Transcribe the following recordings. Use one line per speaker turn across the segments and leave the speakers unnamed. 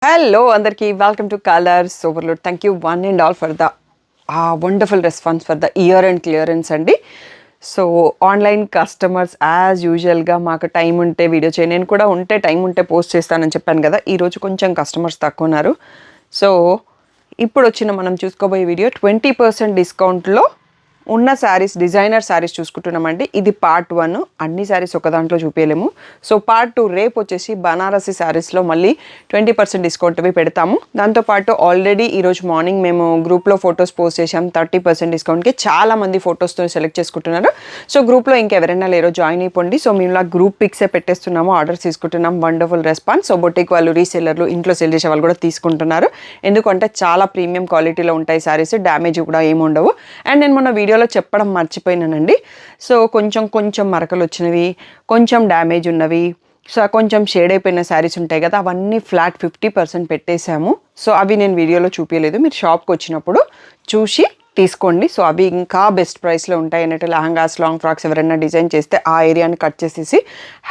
Hello, Andarki. Welcome to Colors Overload. Thank you one and all for the wonderful response for the year-end clearance అండి. So online customers as యూజువల్గా మాకు time ఉంటే video చేయి, నేను కూడా ఉంటే time ఉంటే పోస్ట్ చేస్తానని చెప్పాను కదా. ఈరోజు కొంచెం కస్టమర్స్ తక్కువ ఉన్నారు. సో ఇప్పుడు వచ్చిన మనం చూసుకోబోయే వీడియో 20% డిస్కౌంట్లో ఉన్న శారీస్, డిజైనర్ శారీస్ చూసుకుంటున్నామండి. ఇది పార్ట్ 1. అన్ని శారీస్ ఒక దాంట్లో చూపించలేము. సో పార్ట్ 2 రేపు వచ్చేసి బనారసి శారీస్లో మళ్ళీ 20% డిస్కౌంట్వి పెడతాము. దాంతోపాటు ఆల్రెడీ ఈరోజు మార్నింగ్ మేము గ్రూప్లో ఫొటోస్ పోస్ట్ చేసాం 30% డిస్కౌంట్కి. చాలామంది ఫొటోస్తో సెలెక్ట్ చేసుకుంటున్నారు. సో గ్రూప్లో ఇంకెవరైనా లేరో జాయిన్ అయిపోండి. సో మేము ఇలా గ్రూప్ పిక్సే పెట్టేస్తున్నాము, ఆర్డర్స్ తీసుకుంటున్నాం. Wonderful response. సో బొటిక్ వాళ్ళు, రీసెల్లర్లు, ఇంట్లో సెల్ చేసే వాళ్ళు కూడా తీసుకుంటున్నారు. ఎందుకంటే చాలా ప్రీమియం క్వాలిటీలో ఉంటాయి శారీస్, డ్యామేజ్ కూడా ఏమి ఉండవు. అండ్ నేను మొన్న వీడియోలో చెప్పడం మర్చిపోయినానండి. సో కొంచెం మరకలు వచ్చినవి, కొంచెం డ్యామేజ్ ఉన్నవి, సో కొంచెం షేడ్ అయిపోయిన శారీస్ ఉంటాయి కదా, అవన్నీ ఫ్లాట్ 50% పెట్టేశాము. సో అవి నేను వీడియోలో చూపించలేదు, మీరు షాప్కి వచ్చినప్పుడు చూసి తీసుకోండి. సో అవి ఇంకా బెస్ట్ ప్రైస్లో ఉంటాయి అన్నట్టు. లెహంగాస్, లాంగ్ ఫ్రాక్స్ ఎవరైనా డిజైన్ చేస్తే ఆ ఏరియాని కట్ చేసేసి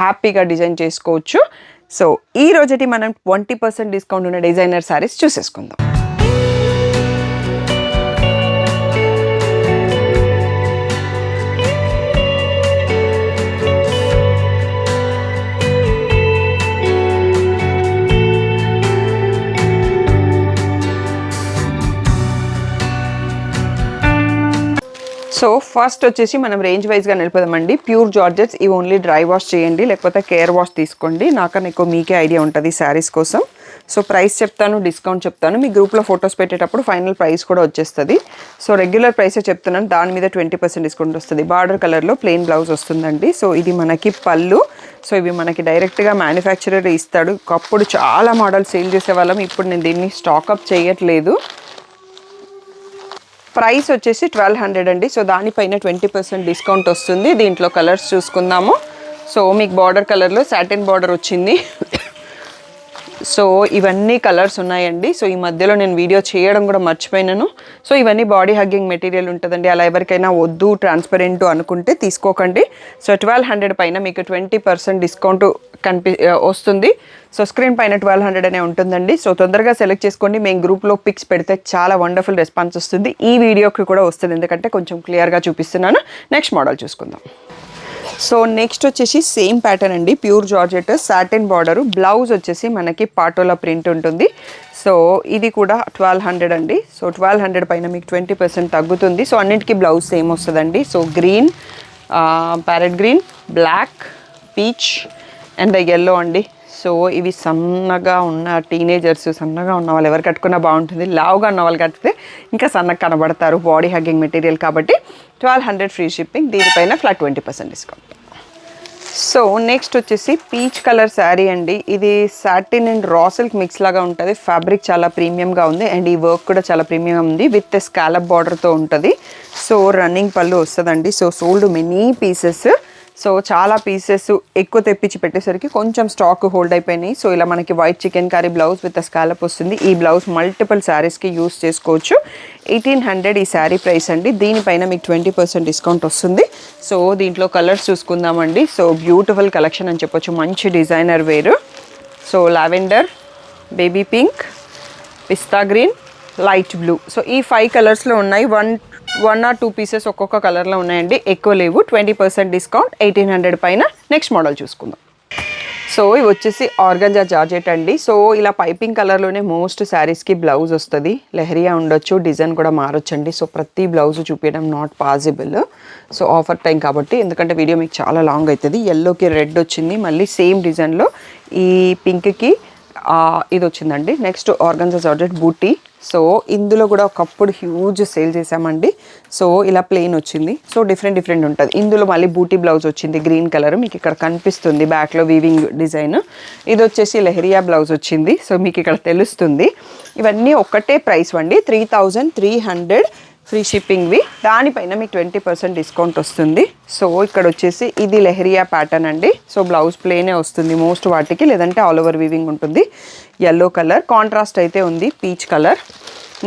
హ్యాపీగా డిజైన్ చేసుకోవచ్చు. సో ఈ రోజుటి మనం 20% డిస్కౌంట్ ఉన్న డిజైనర్ శారీస్ చూసేసుకుందాం. సో ఫస్ట్ వచ్చేసి మనం రేంజ్ వైజ్గా నిలిపోదామండి. ప్యూర్ జార్జెట్స్ ఇవి ఓన్లీ డ్రై వాష్ చేయండి, లేకపోతే కేర్ వాష్ తీసుకోండి. నాకన్నా ఎక్కువ మీకే ఐడియా ఉంటుంది శారీస్ కోసం. సో ప్రైస్ చెప్తాను, డిస్కౌంట్ చెప్తాను. మీ గ్రూప్లో ఫొటోస్ పెట్టేటప్పుడు ఫైనల్ ప్రైస్ కూడా వచ్చేస్తుంది. సో రెగ్యులర్ ప్రైసే చెప్తున్నాను, దాని మీద 20% డిస్కౌంట్ వస్తుంది. బార్డర్ కలర్లో ప్లెయిన్ బ్లౌజ్ వస్తుందండి. సో ఇది మనకి పళ్ళు. సో ఇవి మనకి డైరెక్ట్గా మ్యానుఫ్యాక్చరర్ ఇస్తాడు. ఒకప్పుడు చాలా మోడల్ సేల్ చేసేవాళ్ళం, ఇప్పుడు నేను దీన్ని స్టాకప్ చేయట్లేదు. ప్రైస్ వచ్చేసి 1200 అండి. సో దానిపైన 20% డిస్కౌంట్ వస్తుంది. దీంట్లో కలర్స్ చూసుకుందాము. సో మీకు బార్డర్ కలర్లో సాటిన్ బార్డర్ వచ్చింది. సో ఇవన్నీ కలర్స్ ఉన్నాయండి. సో ఈ మధ్యలో నేను వీడియో చేయడం కూడా మర్చిపోయినాను. సో ఇవన్నీ బాడీ హగ్గింగ్ మెటీరియల్ ఉంటుందండి. అలా ఎవరికైనా వద్దు ట్రాన్స్పరెంట్ అనుకుంటే తీసుకోకండి. సో 1200 పైన మీకు 20% డిస్కౌంట్ వస్తుంది. సో స్క్రీన్ పైన 1200 అనే ఉంటుందండి. సో తొందరగా సెలెక్ట్ చేసుకోండి. మేము గ్రూప్లో పిక్స్ పెడితే చాలా వండర్ఫుల్ రెస్పాన్స్ వస్తుంది. ఈ వీడియోకి కూడా వస్తుంది, ఎందుకంటే కొంచెం క్లియర్గా చూపిస్తున్నాను. నెక్స్ట్ మోడల్ చూసుకుందాం. సో నెక్స్ట్ వచ్చేసి సేమ్ ప్యాటర్న్ అండి, pure georgette, satin border, blouse వచ్చేసి మనకి పాటోలా ప్రింట్ ఉంటుంది. సో ఇది కూడా 1200 అండి. సో 1200 పైన మీకు 20% తగ్గుతుంది. సో అన్నిటికీ బ్లౌజ్ సేమ్ వస్తుందండి. So green, parrot green, black, peach and yellow అండి. సో ఇవి సన్నగా ఉన్న టీనేజర్స్, సన్నగా ఉన్న వాళ్ళు ఎవరు కట్టుకున్నా బాగుంటుంది. లావుగా ఉన్న వాళ్ళు కట్టితే ఇంకా సన్నగా కనబడతారు. బాడీ హగ్గింగ్ మెటీరియల్ కాబట్టి 1200 ఫ్రీ షిప్పింగ్. దీనిపైన ఫ్లాట్ 20% డిస్కౌంట్. సో నెక్స్ట్ వచ్చేసి పీచ్ కలర్ శారీ అండి. ఇది satin and raw silk mix లాగా ఉంటుంది. ఫ్యాబ్రిక్ చాలా ప్రీమియంగా ఉంది అండ్ ఈ వర్క్ కూడా చాలా ప్రీమియంగా ఉంది. విత్ స్కాలప్ బార్డర్తో ఉంటుంది. సో రన్నింగ్ పళ్ళు వస్తుందండి. So sold many pieces. So చాలా పీసెస్ ఎక్కువ తెప్పించి పెట్టేసరికి కొంచెం స్టాక్ హోల్డ్ అయిపోయినాయి. సో ఇలా మనకి white chicken curry blouse with scallop వస్తుంది. ఈ బ్లౌజ్ మల్టిపుల్ శారీస్కి యూస్ చేసుకోవచ్చు. 1800 ఈ శారీ ప్రైస్ అండి. దీనిపైన మీకు 20% డిస్కౌంట్ వస్తుంది. సో దీంట్లో కలర్స్ చూసుకుందామండి. సో బ్యూటిఫుల్ కలెక్షన్ అని చెప్పొచ్చు, మంచి డిజైనర్ వేరు. సో లావెండర్, బేబీ పింక్, పిస్తా గ్రీన్, లైట్ బ్లూ. సో ఈ 5 కలర్స్లో ఉన్నాయి. వన్ ఆర్ 2 పీసెస్ ఒక్కొక్క కలర్లో ఉన్నాయండి, ఎక్కువ లేవు. 20% డిస్కౌంట్ 1800 పైన. నెక్స్ట్ మోడల్ చూసుకుందాం. సో ఇవి వచ్చేసి ఆర్గంజా జార్జెట్ అండి. సో ఇలా పైపింగ్ కలర్లోనే మోస్ట్ శారీస్కి బ్లౌజ్ వస్తుంది. లెహరియా ఉండొచ్చు, డిజైన్ కూడా మారొచ్చండి. సో ప్రతి బ్లౌజ్ చూపించడం not possible. So offer time కాబట్టి, ఎందుకంటే వీడియో మీకు చాలా లాంగ్ అవుతుంది. ఎల్లోకి రెడ్ వచ్చింది, మళ్ళీ సేమ్ డిజైన్లో ఈ పింక్కి ఇది వచ్చిందండి. నెక్స్ట్ ఆర్గంజా జార్జెట్ బూటీ. సో ఇందులో కూడా ఒకప్పుడు హ్యూజ్ సేల్ చేసామండి. సో ఇలా ప్లెయిన్ వచ్చింది. సో డిఫరెంట్ ఉంటుంది. ఇందులో మళ్ళీ బూటీ బ్లౌజ్ వచ్చింది, గ్రీన్ కలర్ మీకు ఇక్కడ కనిపిస్తుంది. బ్యాక్లో వీవింగ్ డిజైన్. ఇది వచ్చేసి లెహరియా బ్లౌజ్ వచ్చింది. సో మీకు ఇక్కడ తెలుస్తుంది. ఇవన్నీ ఒకటే ప్రైస్ అండి, 3300 ఫ్రీ షిప్పింగ్వి. దానిపైన మీకు 20% డిస్కౌంట్ వస్తుంది. సో ఇక్కడ వచ్చేసి ఇది లెహరియా ప్యాటర్న్ అండి. సో బ్లౌజ్ ప్లేనే వస్తుంది మోస్ట్ వాటికి, లేదంటే ఆల్ ఓవర్ వీవింగ్ ఉంటుంది. ఎల్లో కలర్ కాంట్రాస్ట్ అయితే ఉంది, పీచ్ కలర్.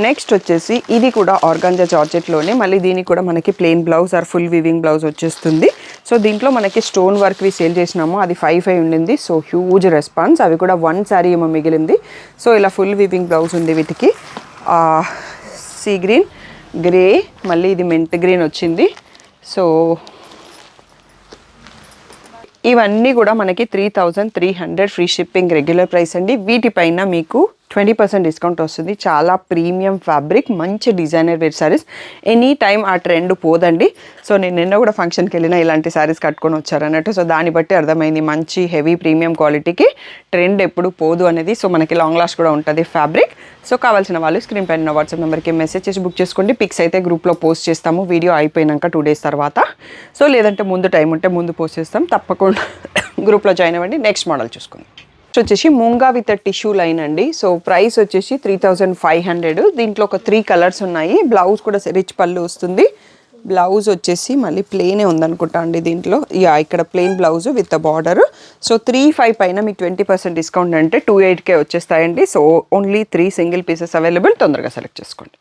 నెక్స్ట్ వచ్చేసి ఇది కూడా ఆర్గాంజా జార్జెట్లోనే, మళ్ళీ దీనికి కూడా మనకి plain blouse or full weaving blouse వచ్చేస్తుంది. సో దీంట్లో మనకి స్టోన్ వర్క్వి సేల్ చేసినాము, అది 5 ఉండింది. So huge response. అవి కూడా 1 శారీ ఏమో మిగిలింది. సో ఇలా ఫుల్ వివింగ్ బ్లౌజ్ ఉంది వీటికి. సీ గ్రీన్, గ్రే, మళ్ళీ ఇది మెంట్ గ్రీన్ వచ్చింది. సో ఇవన్నీ కూడా మనకి 3300 ఫ్రీ షిప్పింగ్ రెగ్యులర్ ప్రైస్ అండి. వీటిపైన మీకు 20% డిస్కౌంట్ వస్తుంది. చాలా ప్రీమియం ఫ్యాబ్రిక్, మంచి designer wear saris. Any time ఆ ట్రెండ్ పోదండి. సో నేను నిన్న కూడా ఫంక్షన్కి వెళ్ళినా ఇలాంటి శారీస్ కట్టుకొని వచ్చారన్నట్టు. సో దాన్ని బట్టి అర్థమైంది మంచి హెవీ ప్రీమియం క్వాలిటీకి ట్రెండ్ ఎప్పుడు పోదు అనేది. సో మనకి లాంగ్ లాస్ట్ కూడా ఉంటుంది ఫ్యాబ్రిక్. సో కావాల్సిన వాళ్ళు స్క్రీన్ పైన వాట్సాప్ నెంబర్కి మెసేజ్ చేసి బుక్ చేసుకోండి. పిక్స్ అయితే గ్రూప్లో పోస్ట్ చేస్తాము వీడియో అయిపోయినాక 2 days తర్వాత. సో లేదంటే ముందు టైం ఉంటే ముందు పోస్ట్ చేస్తాం, తప్పకుండా గ్రూప్లో జాయిన్ అవ్వండి. నెక్స్ట్ మోడల్ చూసుకుందాం. వచ్చేసి మూంగా విత్ టిష్యూ లైన్ అండి. సో ప్రైస్ వచ్చేసి 3500. దీంట్లో ఒక 3 కలర్స్ ఉన్నాయి. బ్లౌజ్ కూడా రిచ్ పళ్ళు వస్తుంది. బ్లౌజ్ వచ్చేసి మళ్ళీ ప్లెయినే ఉందనుకుంటా అండి దీంట్లో. ఇక్కడ plain blouse with border. So 35 పైన మీకు 20% డిస్కౌంట్ అంటే 28K వచ్చేస్తాయండి. So only 3 single pieces available, తొందరగా సెలెక్ట్ చేసుకోండి.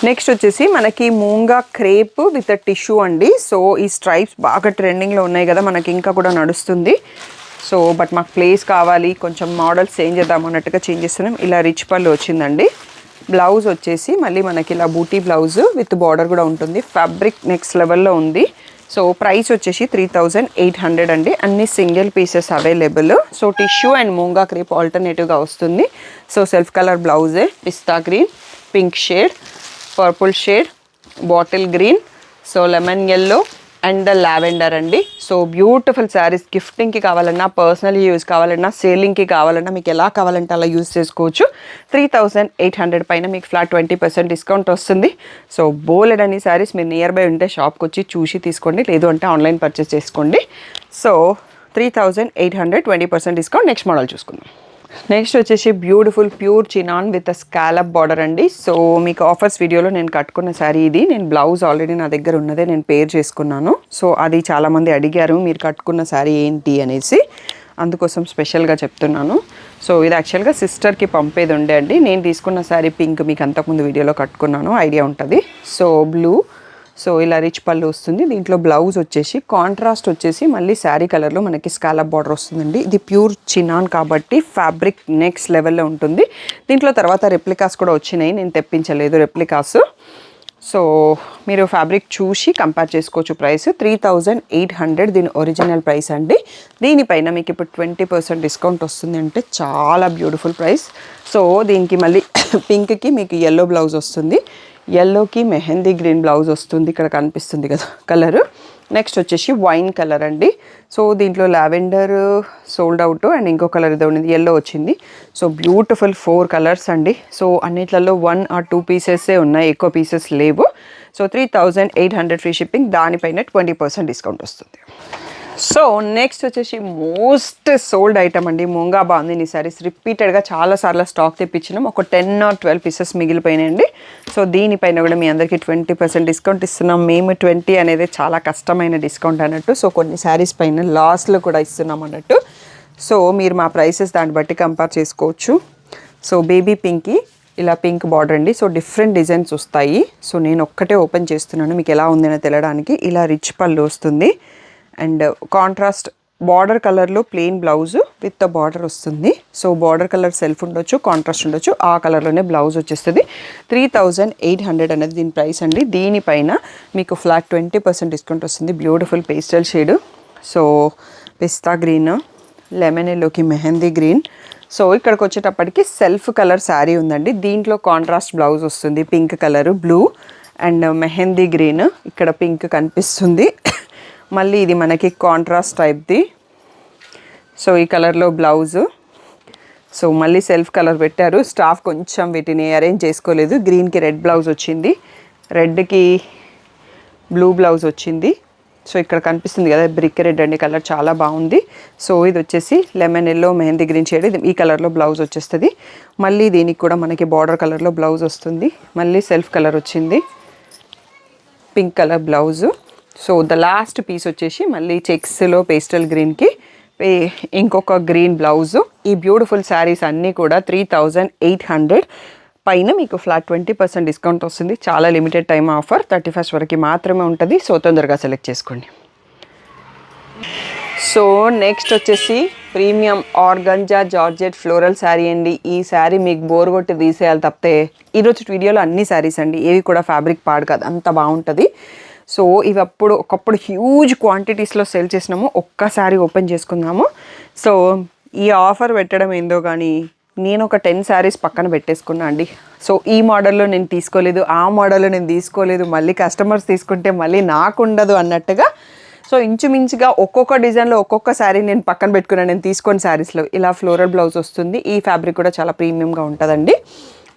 నెక్స్ట్ వచ్చేసి మనకి మూంగా క్రేప్ విత్ టిష్యూ అండి. సో ఈ స్ట్రైప్స్ బాగా ట్రెండింగ్లో ఉన్నాయి కదా, మనకి ఇంకా కూడా నడుస్తుంది. సో బట్ మాకు ప్లేస్ కావాలి, కొంచెం మోడల్స్ చేంజ్ చేద్దాం అన్నట్టుగా చేంజ్ చేస్తున్నాం. ఇలా రిచ్ పళ్ళు వచ్చిందండి. బ్లౌజ్ వచ్చేసి మళ్ళీ మనకి ఇలా బూటీ బ్లౌజ్ విత్ బార్డర్ కూడా ఉంటుంది. ఫ్యాబ్రిక్ నెక్స్ట్ లెవెల్లో ఉంది. సో ప్రైస్ వచ్చేసి 3800 అండి. అన్ని single pieces available. So tissue and moonga crepe ఆల్టర్నేటివ్గా వస్తుంది. సో సెల్ఫ్ కలర్ బ్లౌజే, pista green, pink shade, purple shade, bottle green, so lemon yellow and lavender అండి. So beautiful saris. గిఫ్టింగ్కి కావాలన్నా, పర్సనల్ యూస్ కావాలన్నా, సేలింగ్కి కావాలన్నా, మీకు ఎలా కావాలంటే అలా యూస్ చేసుకోవచ్చు. 3800 పైన మీకు ఫ్లాట్ 20% డిస్కౌంట్ వస్తుంది. సో బోలెడ్ అన్ని శారీస్ మీరు నియర్ బై ఉంటే షాప్కి వచ్చి చూసి తీసుకోండి, లేదు అంటే ఆన్లైన్ పర్చేస్ చేసుకోండి. So 3800 20% discount. నెక్స్ట్ మోడల్ చూసుకుందాం. నెక్స్ట్ వచ్చేసి beautiful pure chinon with scallop border అండి. సో మీకు ఆఫర్స్ వీడియోలో నేను కట్టుకున్న శారీ ఇది. నేను బ్లౌజ్ ఆల్రెడీ నా దగ్గర ఉన్నదే నేను పేర్ చేసుకున్నాను. సో అది చాలామంది అడిగారు మీరు కట్టుకున్న శారీ ఏంటి అనేసి, అందుకోసం స్పెషల్గా చెప్తున్నాను. సో ఇది యాక్చువల్గా సిస్టర్కి పంపేది ఉండే అండి. నేను తీసుకున్న శారీ పింక్, మీకు అంతకుముందు వీడియోలో కట్టుకున్నాను, ఐడియా ఉంటుంది. సో బ్లూ, సో ఇలా రిచ్ పళ్ళు వస్తుంది. దీంట్లో బ్లౌజ్ వచ్చేసి కాంట్రాస్ట్ వచ్చేసి మళ్ళీ శారీ కలర్లో మనకి స్కాలప్ బార్డర్ వస్తుందండి. ఇది ప్యూర్ చినాన్ కాబట్టి ఫ్యాబ్రిక్ నెక్స్ట్ లెవెల్లో ఉంటుంది. దీంట్లో తర్వాత రెప్లికాస్ కూడా వచ్చినాయి, నేను తెప్పించలేదు రెప్లికాస్. సో మీరు ఫ్యాబ్రిక్ చూసి కంపేర్ చేసుకోవచ్చు. ప్రైస్ 3800 దీని ఒరిజినల్ ప్రైస్ అండి. దీనిపైన మీకు ఇప్పుడు 20% డిస్కౌంట్ వస్తుంది అంటే చాలా బ్యూటిఫుల్ ప్రైస్. సో దీనికి మళ్ళీ పింక్కి మీకు ఎల్లో బ్లౌజ్ వస్తుంది, ఎల్లోకి మెహందీ గ్రీన్ బ్లౌజ్ వస్తుంది, ఇక్కడ కనిపిస్తుంది కదా కలరు. నెక్స్ట్ వచ్చేసి వైన్ కలర్ అండి. సో దీంట్లో లావెండర్ సోల్డ్ అవుట్ అండ్ ఇంకో కలర్ ఏదో ఉంది, ఎల్లో వచ్చింది. సో బ్యూటిఫుల్ 4 కలర్స్ అండి. సో అన్నిట్లలో 1 or 2 పీసెసే ఉన్నాయి, ఎక్కువ పీసెస్ లేవు. సో 3800 ఫ్రీ షిప్పింగ్, దానిపైన 20% డిస్కౌంట్ వస్తుంది. సో నెక్స్ట్ వచ్చేసి మోస్ట్ సోల్డ్ ఐటమ్ అండి, మూంగా బాందిని శారీస్. రిపీటెడ్గా చాలాసార్లు స్టాక్ తెప్పించినాం, ఒక 10 or 12 పీసెస్ మిగిలిపోయినాయండి. సో దీనిపైన కూడా మీ అందరికీ 20% డిస్కౌంట్ ఇస్తున్నాం. మేము 20 అనేది చాలా కష్టమైన డిస్కౌంట్ అన్నట్టు. సో కొన్ని శారీస్ పైన లాస్ట్లో కూడా ఇస్తున్నాం అన్నట్టు. సో మీరు మా ప్రైసెస్ దాన్ని బట్టి కంపేర్ చేసుకోవచ్చు. సో బేబీ పింక్కి ఇలా పింక్ బార్డర్ అండి. సో డిఫరెంట్ డిజైన్స్ వస్తాయి. సో నేను ఒక్కటే ఓపెన్ చేస్తున్నాను మీకు ఎలా ఉందని తెలియడానికి. ఇలా రిచ్ పళ్ళు వస్తుంది అండ్ కాంట్రాస్ట్ బార్డర్ కలర్లో plain blouse with the border వస్తుంది. సో బార్డర్ కలర్ సెల్ఫ్ ఉండొచ్చు, కాంట్రాస్ట్ ఉండొచ్చు, ఆ కలర్లోనే బ్లౌజ్ వచ్చేస్తుంది. 3800 అనేది దీని ప్రైస్ అండి. దీనిపైన మీకు ఫ్లాట్ 20% డిస్కౌంట్ వస్తుంది. బ్యూటిఫుల్ పేస్టల్ షేడ్, సో పిస్తా గ్రీన్, లెమన్ ఎల్లోకి మెహందీ గ్రీన్. సో ఇక్కడికి వచ్చేటప్పటికి సెల్ఫ్ కలర్ శారీ ఉందండి. దీంట్లో కాంట్రాస్ట్ బ్లౌజ్ వస్తుంది, pink colour, blue and mehndi green, ఇక్కడ పింక్ కనిపిస్తుంది. మళ్ళీ ఇది మనకి కాంట్రాస్ట్ టైప్ది. సో ఈ కలర్లో బ్లౌజు. సో మళ్ళీ సెల్ఫ్ కలర్ పెట్టారు. స్టాఫ్ కొంచెం వీటిని అరేంజ్ చేసుకోలేదు. గ్రీన్కి రెడ్ బ్లౌజ్ వచ్చింది, రెడ్కి బ్లూ బ్లౌజ్ వచ్చింది. సో ఇక్కడ కనిపిస్తుంది కదా బ్రిక్ రెడ్ అండి, కలర్ చాలా బాగుంది. సో ఇది వచ్చేసి lemon yellow mehndi green shade, ఇది ఈ కలర్లో బ్లౌజ్ వచ్చేస్తుంది. మళ్ళీ దీనికి కూడా మనకి బార్డర్ కలర్లో బ్లౌజ్ వస్తుంది. మళ్ళీ సెల్ఫ్ కలర్ వచ్చింది, pink colour blouse. So the last piece వచ్చేసి మళ్ళీ చెక్స్లో పేస్టల్ గ్రీన్కి ఇంకొక గ్రీన్ బ్లౌజు. ఈ బ్యూటిఫుల్ శారీస్ అన్నీ కూడా 3800 పైన మీకు ఫ్లాట్ 20% డిస్కౌంట్ వస్తుంది. చాలా లిమిటెడ్ టైం ఆఫర్, 31st వరకు మాత్రమే ఉంటుంది. సో తొందరగా సెలెక్ట్ చేసుకోండి. సో నెక్స్ట్ వచ్చేసి premium organza georgette floral sari అండి. ఈ శారీ మీకు బోర్ కొట్టి తీసేయాలి తప్పితే ఈరోజు వీడియోలో అన్ని శారీస్ అండి, ఏవి కూడా ఫ్యాబ్రిక్ పాడు కాదు, అంత బాగుంటుంది. సో ఇవి ఒకప్పుడు హ్యూజ్ క్వాంటిటీస్లో సేల్ చేసినాము. ఒక్కసారి ఓపెన్ చేసుకుందాము. సో ఈ ఆఫర్ పెట్టడం ఏందో కానీ నేను ఒక 10 శారీస్ పక్కన పెట్టేసుకున్నా అండి. సో ఈ మోడల్లో నేను తీసుకోలేదు, ఆ మోడల్లో నేను తీసుకోలేదు, మళ్ళీ కస్టమర్స్ తీసుకుంటే మళ్ళీ నాకు ఉండదు అన్నట్టుగా. సో ఇంచుమించుగా ఒక్కొక్క డిజైన్లో ఒక్కొక్క శారీ నేను పక్కన పెట్టుకున్నాను. నేను తీసుకొని శారీస్లో ఇలా ఫ్లోరల్ బ్లౌజ్ వస్తుంది. ఈ ఫ్యాబ్రిక్ కూడా చాలా ప్రీమియంగా ఉంటుందండి.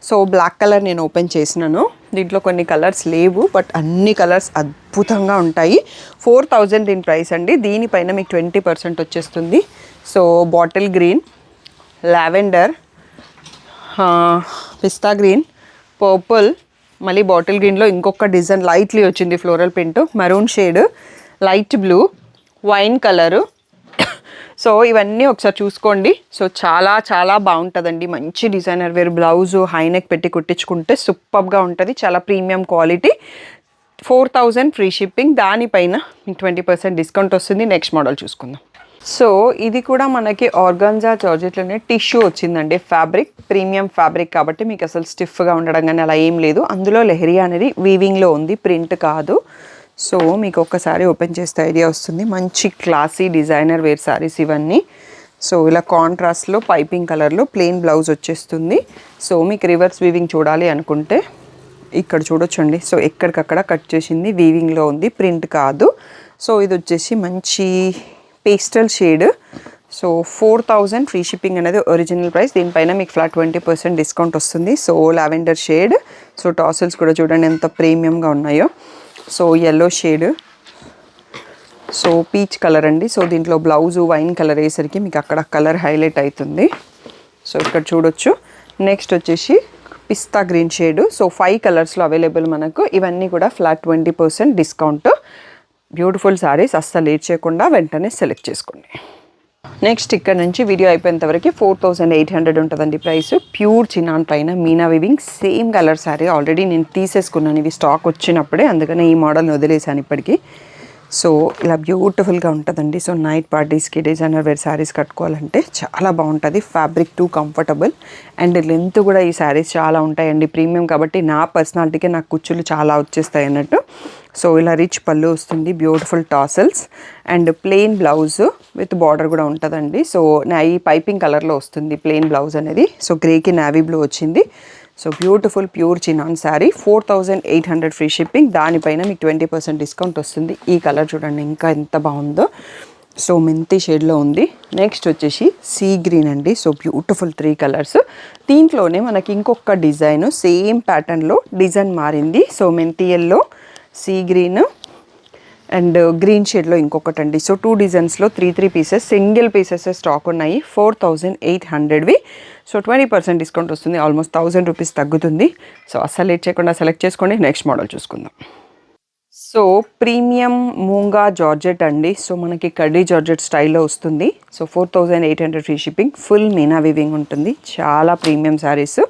సో బ్లాక్ కలర్ నేను ఓపెన్ చేసినాను. దీంట్లో కొన్ని కలర్స్ లేవు, బట్ అన్ని కలర్స్ అద్భుతంగా ఉంటాయి. 4000 దీని ప్రైస్ అండి. దీనిపైన మీకు 20% వచ్చేస్తుంది. సో బాటిల్ గ్రీన్, లావెండర్, పిస్తా గ్రీన్, పర్పుల్, మళ్ళీ బాటిల్ గ్రీన్లో ఇంకొక డిజైన్ లైట్లీ వచ్చింది floral print, maroon shade, light blue, wine colour. So ఇవన్నీ ఒకసారి చూసుకోండి. సో చాలా చాలా బాగుంటుందండి. మంచి డిజైనర్ వేర్ బ్లౌజు హైనెక్ పెట్టి కుట్టించుకుంటే సూపర్గా ఉంటుంది. చాలా ప్రీమియం క్వాలిటీ. 4000 free shipping. దానిపైన మీకు 20% డిస్కౌంట్ వస్తుంది. నెక్స్ట్ మోడల్ చూసుకుందాం. సో ఇది కూడా మనకి ఆర్గాన్జా జార్జెట్లోనే టిష్యూ వచ్చిందండి. ఫ్యాబ్రిక్ ప్రీమియం ఫ్యాబ్రిక్ కాబట్టి మీకు అసలు స్టిఫ్గా ఉండడం కానీ అలా ఏం లేదు. అందులో లెహరియా అనేది వీవింగ్లో ఉంది, ప్రింట్ కాదు. సో మీకు ఒక్కసారి ఓపెన్ చేస్తే ఐడియా వస్తుంది. మంచి క్లాసీ డిజైనర్ వేర్ శారీస్ ఇవన్నీ. సో ఇలా కాంట్రాస్ట్లో పైపింగ్ కలర్లో ప్లెయిన్ బ్లౌజ్ వచ్చేస్తుంది. సో మీకు రివర్స్ వీవింగ్ చూడాలి అనుకుంటే ఇక్కడ చూడొచ్చండి. సో ఎక్కడికక్కడ కట్ చేసింది, వీవింగ్లో ఉంది, ప్రింట్ కాదు. సో ఇది వచ్చేసి మంచి pastel shade. So 4000 free shipping అనేది ఒరిజినల్ ప్రైస్. దీనిపైన మీకు ఫ్లాట్ 20% డిస్కౌంట్ వస్తుంది. So lavender shade. So tassels కూడా చూడండి ఎంత ప్రీమియంగా ఉన్నాయో. So yellow shade, so peach colour అండి. సో దీంట్లో బ్లౌజు వైన్ కలర్ వేసరికి మీకు అక్కడ కలర్ హైలైట్ అవుతుంది. సో ఇక్కడ చూడొచ్చు. నెక్స్ట్ వచ్చేసి పిస్తా గ్రీన్ షేడ్. సో 5 కలర్స్లో అవైలబుల్ మనకు. ఇవన్నీ కూడా ఫ్లాట్ 20% డిస్కౌంట్. బ్యూటిఫుల్ శారీస్. అస్సలు లేట్ చేయకుండా వెంటనే సెలెక్ట్ చేసుకోండి. నెక్స్ట్ ఇక్కడ నుంచి వీడియో అయిపోయేంత వరకు 4800 ఉంటుందండి ప్రైస్. ప్యూర్ చినాన్ పైన Meena weaving same colour sari already నేను తీసేసుకున్నాను, ఇవి స్టాక్ వచ్చినప్పుడే, అందుకనే ఈ మోడల్ని వదిలేసాను ఇప్పటికీ. సో ఇలా బ్యూటిఫుల్గా ఉంటుందండి. సో నైట్ పార్టీస్కి డిజైనర్ వేర్ శారీస్ కట్టుకోవాలంటే చాలా బాగుంటుంది. Fabric two comfortable and length కూడా ఈ శారీస్ చాలా ఉంటాయండి. ప్రీమియం కాబట్టి నా పర్సనాలిటీకి నాకు కుచ్చులు చాలా వచ్చేస్తాయి అన్నట్టు. సో ఇలా రిచ్ పళ్ళు వస్తుంది, beautiful tassels and plain blouse with border కూడా ఉంటుందండి. సో నా ఈ పైపింగ్ కలర్లో వస్తుంది ప్లెయిన్ బ్లౌజ్ అనేది. సో గ్రేకి నావీ బ్లూ వచ్చింది. So beautiful pure chinon sari. 4800 free shipping. దానిపైన మీకు 20% డిస్కౌంట్ వస్తుంది. ఈ కలర్ చూడండి ఇంకా ఎంత బాగుందో. సో మెంతి షేడ్లో ఉంది. నెక్స్ట్ వచ్చేసి సీ గ్రీన్ అండి. So beautiful 3 colours. దీంట్లోనే మనకి ఇంకొక డిజైన్ సేమ్ ప్యాటర్న్లో డిజైన్ మారింది. సో మెంతి yellow, sea green and green షేడ్లో ఇంకొకటి అండి. So 2 డిజైన్స్లో 3 pieces single pieces stock ఉన్నాయి. 4800వి. సో 20% డిస్కౌంట్ వస్తుంది. ఆల్మోస్ట్ 1000 రూపీస్ తగ్గుతుంది. సో అస్సలు లేట్ చేయకుండా సెలెక్ట్ చేసుకోండి. నెక్స్ట్ మోడల్ చూసుకుందాం. సో ప్రీమియం మూంగా జార్జెట్ అండి. సో మనకి కడ్డీ జార్జెట్ స్టైల్లో వస్తుంది. So 4800 free shipping. Full Meena weaving ఉంటుంది. చాలా premium saris.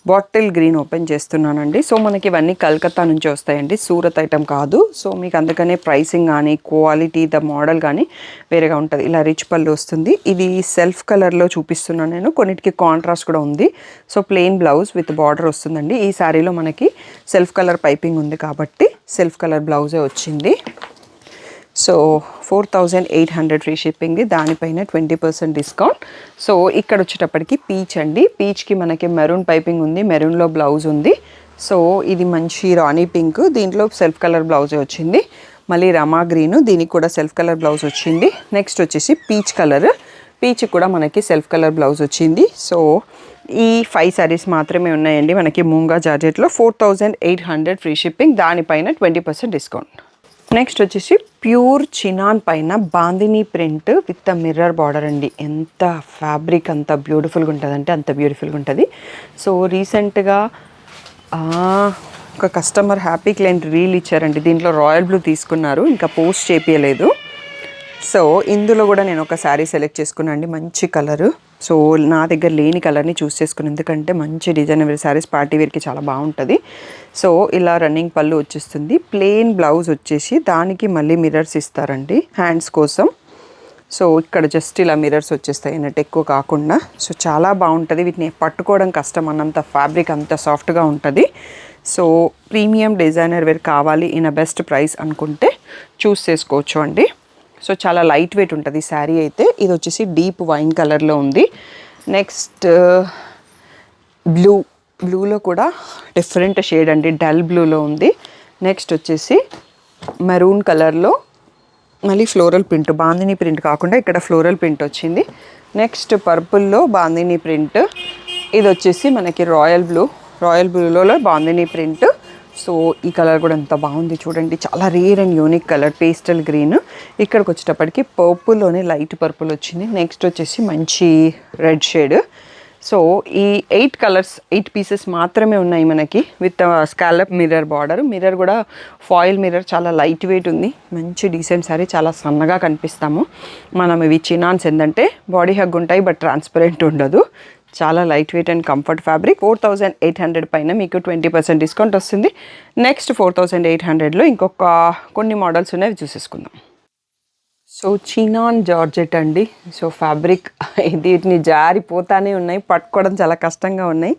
Bottle green open చేస్తున్నానండి. సో మనకి ఇవన్నీ కలకత్తా నుంచి వస్తాయండి, సూరత్ ఐటమ్ కాదు. సో మీకు అందుకనే ప్రైసింగ్ కానీ క్వాలిటీ ద మోడల్ కానీ వేరేగా ఉంటుంది. ఇలా రిచ్ పళ్ళు వస్తుంది. ఇది సెల్ఫ్ కలర్లో చూపిస్తున్నాను నేను, కొన్నిటికి కాంట్రాస్ట్ కూడా ఉంది. So plain blouse with border వస్తుందండి. ఈ శారీలో మనకి సెల్ఫ్ కలర్ పైపింగ్ ఉంది కాబట్టి సెల్ఫ్ కలర్ బ్లౌజే వచ్చింది. So 4800 free shipping. దానిపైన 20% డిస్కౌంట్. సో ఇక్కడ వచ్చేటప్పటికి పీచ్ అండి. పీచ్కి మనకి మెరూన్ పైపింగ్ ఉంది, మెరూన్లో బ్లౌజ్ ఉంది. సో ఇది మంచి రాణి పింక్, దీంట్లో సెల్ఫ్ కలర్ బ్లౌజే వచ్చింది. మళ్ళీ రమా గ్రీన్, దీనికి కూడా సెల్ఫ్ కలర్ బ్లౌజ్ వచ్చింది. నెక్స్ట్ వచ్చేసి పీచ్ కలర్, పీచ్ కూడా మనకి సెల్ఫ్ కలర్ బ్లౌజ్ వచ్చింది. సో ఈ 5 శారీస్ మాత్రమే ఉన్నాయండి మనకి మూంగా జార్జెట్లో. 4800 ఫ్రీ షిప్పింగ్. దానిపైన 20% డిస్కౌంట్. నెక్స్ట్ వచ్చేసి ప్యూర్ చినాన్ పైన bandhani print with mirror border అండి. ఎంత ఫ్యాబ్రిక్ అంత బ్యూటిఫుల్గా ఉంటుంది అంటే అంత బ్యూటిఫుల్గా ఉంటుంది. సో రీసెంట్గా ఒక కస్టమర్ హ్యాపీ క్లయింట్ రీల్ ఇచ్చారండి. దీంట్లో రాయల్ బ్లూ తీసుకున్నారు, ఇంకా పోస్ట్ చేపియలేదు. సో ఇందులో కూడా నేను ఒక శారీ సెలెక్ట్ చేసుకున్నాను అండి. మంచి కలరు. సో నా దగ్గర లేని కలర్ని చూస్ చేసుకుని, ఎందుకంటే మంచి డిజైనర్ శారీస్ పార్టీ వేర్కి చాలా బాగుంటుంది. సో ఇలా రన్నింగ్ పళ్ళు వచ్చేస్తుంది. ప్లెయిన్ బ్లౌజ్ వచ్చేసి దానికి మళ్ళీ మిర్రర్స్ ఇస్తారండి హ్యాండ్స్ కోసం. సో ఇక్కడ జస్ట్ ఇలా మిర్రర్స్ వచ్చేస్తాయి అన్నట్టు, ఎక్కువ కాకుండా. సో చాలా బాగుంటుంది. వీటిని పట్టుకోవడం కష్టం, అన్నంత ఫ్యాబ్రిక్ అంత సాఫ్ట్గా ఉంటుంది. సో ప్రీమియం డిజైనర్ వేర్ కావాలి ఇన్ అ బెస్ట్ ప్రైస్ అనుకుంటే చూస్ చేసుకోవచ్చు అండి. సో చాలా లైట్ వెయిట్ ఉంటుంది శారీ అయితే. ఇది వచ్చేసి డీప్ వైన్ కలర్లో ఉంది. నెక్స్ట్ బ్లూలో కూడా డిఫరెంట్ షేడ్ అండి, డల్ బ్లూలో ఉంది. నెక్స్ట్ వచ్చేసి మెరూన్ కలర్లో మళ్ళీ ఫ్లోరల్ ప్రింట్, బాందిని ప్రింట్ కాకుండా ఇక్కడ ఫ్లోరల్ ప్రింట్ వచ్చింది. నెక్స్ట్ పర్పుల్లో బాందిని ప్రింట్. ఇది వచ్చేసి మనకి రాయల్ బ్లూలో బాందిని ప్రింట్. సో ఈ కలర్ కూడా ఎంత బాగుంది చూడండి, చాలా rare and unique colour, pastel green. ఇక్కడికి వచ్చేటప్పటికి పర్పుల్లోనే లైట్ పర్పుల్ వచ్చింది. నెక్స్ట్ వచ్చేసి మంచి రెడ్ షేడ్. సో ఈ 8 పీసెస్ మాత్రమే ఉన్నాయి మనకి with scallop mirror border. Mirror కూడా ఫాయిల్ మిర్రర్, చాలా లైట్ వెయిట్ ఉంది. మంచి డీసెంట్ సారీ, చాలా సన్నగా కనిపిస్తాము మనం. ఇవి చినాన్స్ ఏంటంటే బాడీ హగ్ ఉంటాయి బట్ ట్రాన్స్పరెంట్ ఉండదు. చాలా light weight and comfort fabric. 4800 పైన మీకు 20% డిస్కౌంట్ వస్తుంది. నెక్స్ట్ 4800లో ఇంకొక కొన్ని మోడల్స్ ఉన్నాయి, చూసేసుకుందాం. సో చినాన్ జార్జెట్ అండి. సో ఫ్యాబ్రిక్ వీటిని జారిపోతానే ఉన్నాయి, పట్టుకోవడం చాలా కష్టంగా ఉన్నాయి.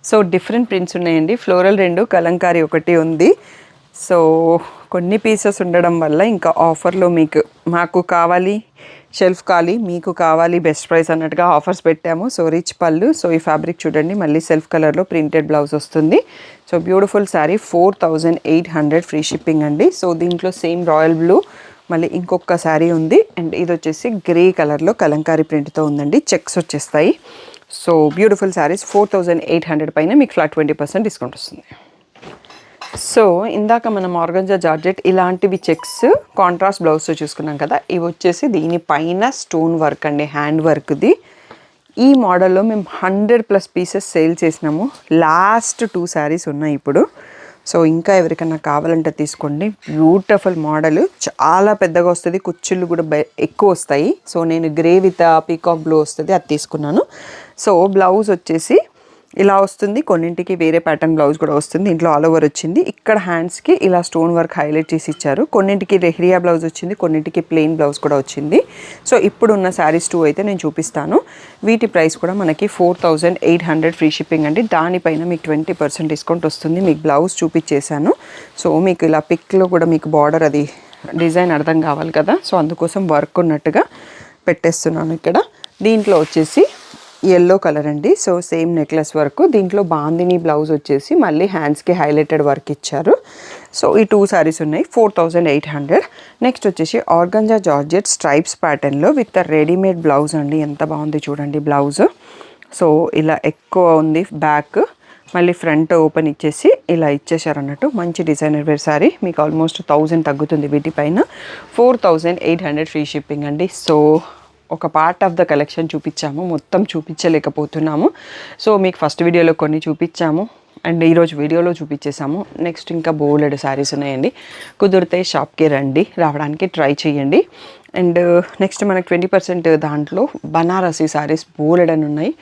సో డిఫరెంట్ ప్రింట్స్ ఉన్నాయండి. ఫ్లోరల్ 2, కలంకారీ 1 ఉంది. సో కొన్ని పీసెస్ ఉండడం వల్ల ఇంకా ఆఫర్లో మాకు కావాలి షెల్ఫ్ ఖాళీ, మీకు కావాలి బెస్ట్ ప్రైస్ అన్నట్టుగా ఆఫర్స్ పెట్టాము. సో రిచ్ పళ్ళు. సో ఈ ఫ్యాబ్రిక్ చూడండి, మళ్ళీ సెల్ఫ్ కలర్లో ప్రింటెడ్ బ్లౌజ్ వస్తుంది. So beautiful sari. 4800 free shipping అండి. సో దీంట్లో సేమ్ రాయల్ బ్లూ మళ్ళీ ఇంకొక శారీ ఉంది. అండ్ ఇది వచ్చేసి గ్రే కలర్లో కలంకారీ ప్రింట్తో ఉందండి, చెక్స్ వచ్చేస్తాయి. So beautiful saris. 4800 పైన మీకు ఫ్లాట్ 20% డిస్కౌంట్ వస్తుంది. సో ఇందాక మనం ఆర్గంజా జార్జెట్ ఇలాంటివి చెక్స్ కాంట్రాస్ట్ బ్లౌజ్తో చూసుకున్నాం కదా, ఇవి వచ్చేసి దీనిపైన స్టోన్ వర్క్ అండి, హ్యాండ్ వర్క్ది. ఈ మోడల్లో మేము 100+ పీసెస్ సేల్ చేసినాము. లాస్ట్ 2 శారీస్ ఉన్నాయి ఇప్పుడు. సో ఇంకా ఎవరికైనా కావాలంటే తీసుకోండి. బ్యూటిఫుల్ మోడల్, చాలా పెద్దగా వస్తుంది, కుచ్చుళ్ళు కూడా ఎక్కువ వస్తాయి. సో నేను గ్రే విత్ పీకాక్ బ్లూ వస్తుంది, అది తీసుకున్నాను. సో బ్లౌజ్ వచ్చేసి ఇలా వస్తుంది. కొన్నింటికి వేరే ప్యాటర్న్ బ్లౌజ్ కూడా వస్తుంది. దీంట్లో ఆల్ ఓవర్ వచ్చింది. ఇక్కడ హ్యాండ్స్కి ఇలా స్టోన్ వర్క్ హైలైట్ చేసి ఇచ్చారు. కొన్నింటికి రెహ్రియా బ్లౌజ్ వచ్చింది, కొన్నింటికి ప్లెయిన్ బ్లౌజ్ కూడా వచ్చింది. సో ఇప్పుడు ఉన్న శారీస్ 2 అయితే నేను చూపిస్తాను. వీటి ప్రైస్ కూడా మనకి 4800 ఫ్రీ షిప్పింగ్ అండి. దానిపైన మీకు 20% డిస్కౌంట్ వస్తుంది. మీకు బ్లౌజ్ చూపించేశాను. సో మీకు ఇలా పిక్లో కూడా మీకు బార్డర్ అది డిజైన్ అర్థం కావాలి కదా, సో అందుకోసం వర్క్ ఉన్నట్టుగా పెట్టేస్తున్నాను ఇక్కడ. దీంట్లో వచ్చేసి ఎల్లో కలర్ అండి. So same necklace work. దీంట్లో బాందిని బ్లౌజ్ వచ్చేసి మళ్ళీ హ్యాండ్స్కి హైలైటెడ్ వర్క్ ఇచ్చారు. సో ఈ 2 శారీస్ ఉన్నాయి, 4800. నెక్స్ట్ వచ్చేసి ఆర్గంజా జార్జెట్ స్ట్రైప్స్ ప్యాటర్న్లో విత్ రెడీమేడ్ బ్లౌజ్ అండి. ఎంత బాగుంది చూడండి బ్లౌజ్. సో ఇలా ఎక్కువ ఉంది బ్యాక్, మళ్ళీ ఫ్రంట్ ఓపెన్ ఇచ్చేసి ఇలా ఇచ్చేసారు అన్నట్టు. మంచి డిజైనర్ వేర్ శారీ. మీకు ఆల్మోస్ట్ 1000 తగ్గుతుంది వీటిపైన. 4800 ఫ్రీ షిప్పింగ్ అండి. సో ఒక పార్ట్ ఆఫ్ ద కలెక్షన్ చూపించాము, మొత్తం చూపించలేకపోతున్నాము. సో మీకు ఫస్ట్ వీడియోలో కొన్ని చూపించాము అండ్ ఈరోజు వీడియోలో చూపించేసాము. నెక్స్ట్ ఇంకా బోలెడు శారీస్ ఉన్నాయండి. కుదిరితే షాప్కి రండి, రావడానికి ట్రై చేయండి. అండ్ నెక్స్ట్ మనకు 20% దాంట్లో బనారసీ శారీస్ బోలెడని ఉన్నాయి.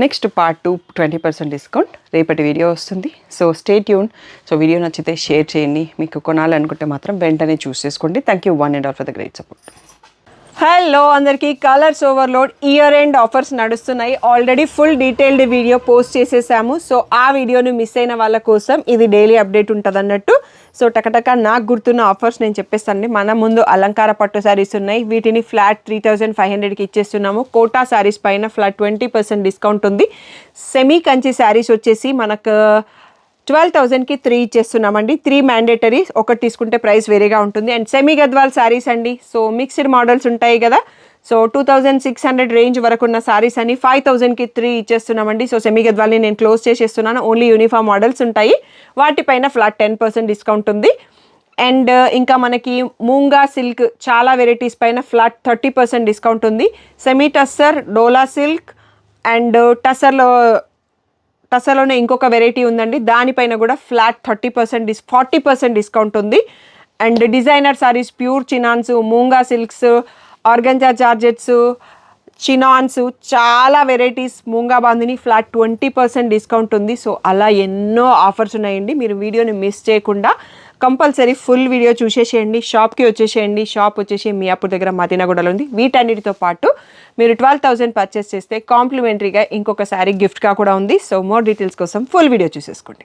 నెక్స్ట్ పార్ట్ 2 20% డిస్కౌంట్ రేపటి వీడియో వస్తుంది. So stay tune. So video నచ్చితే షేర్ చేయండి. మీకు కొనాలనుకుంటే మాత్రం వెంటనే చూస్ చేసుకోండి. Thank you one and all for the great support. Hello అందరికీ, colours overload year end offers నడుస్తున్నాయి. Already full detailed video post చేసేసాము. సో ఆ వీడియోను మిస్ అయిన వాళ్ళ కోసం ఇది డైలీ అప్డేట్ ఉంటుంది అన్నట్టు. సో టకటక నాకు గుర్తున్న ఆఫర్స్ నేను చెప్పేస్తానండి. మన ముందు అలంకార పట్టు శారీస్ ఉన్నాయి. వీటిని ఫ్లాట్ 3500కి ఇచ్చేస్తున్నాము. కోటా శారీస్ పైన ఫ్లాట్ 20% డిస్కౌంట్ ఉంది. సెమీ కంచి శారీస్ వచ్చేసి మనకు 12,000కి 3 ఇచ్చేస్తున్నామండి. 3 మ్యాండేటరీ, ఒకటి తీసుకుంటే ప్రైస్ వేరేగా ఉంటుంది. అండ్ సెమీ గద్వాల్ శారీస్ అండి. సో మిక్స్డ్ మోడల్స్ ఉంటాయి కదా, సో 2600 రేంజ్ వరకు ఉన్న శారీస్ అని 5000కి 3 ఇచ్చేస్తున్నామండి. సో సెమీ గద్వాల్ని నేను క్లోజ్ చేసేస్తున్నాను. ఓన్లీ యూనిఫామ్ మోడల్స్ ఉంటాయి, వాటిపైన ఫ్లాట్ 10% డిస్కౌంట్ ఉంది. అండ్ ఇంకా మనకి మూంగా సిల్క్ చాలా వెరైటీస్ పైన ఫ్లాట్ 30% డిస్కౌంట్ ఉంది. Semi tussar, dola silk and టసర్లోనే ఇంకొక వెరైటీ ఉందండి, దానిపైన కూడా ఫ్లాట్ 40% డిస్కౌంట్ ఉంది. And designer saris, pure chinons, moonga silks, organza georgettes, chinons, చాలా varieties, moonga bandhani flat 20% discount ఉంది. సో అలా ఎన్నో ఆఫర్స్ ఉన్నాయండి. మీరు వీడియోని మిస్ చేయకుండా కంపల్సరీ ఫుల్ వీడియో చూసేసేయండి. షాప్కి వచ్చేసేయండి. షాప్ వచ్చేసి మియాపూర్ దగ్గర మదీనాగూడలో ఉంది. వీటన్నిటితో పాటు మీరు 12,000 పర్చేస్ చేస్తే కాంప్లిమెంటరీగా ఇంకొక శారీ గిఫ్ట్గా కూడా ఉంది. సో మోర్ డీటెయిల్స్ కోసం ఫుల్ వీడియో చూసేసుకోండి.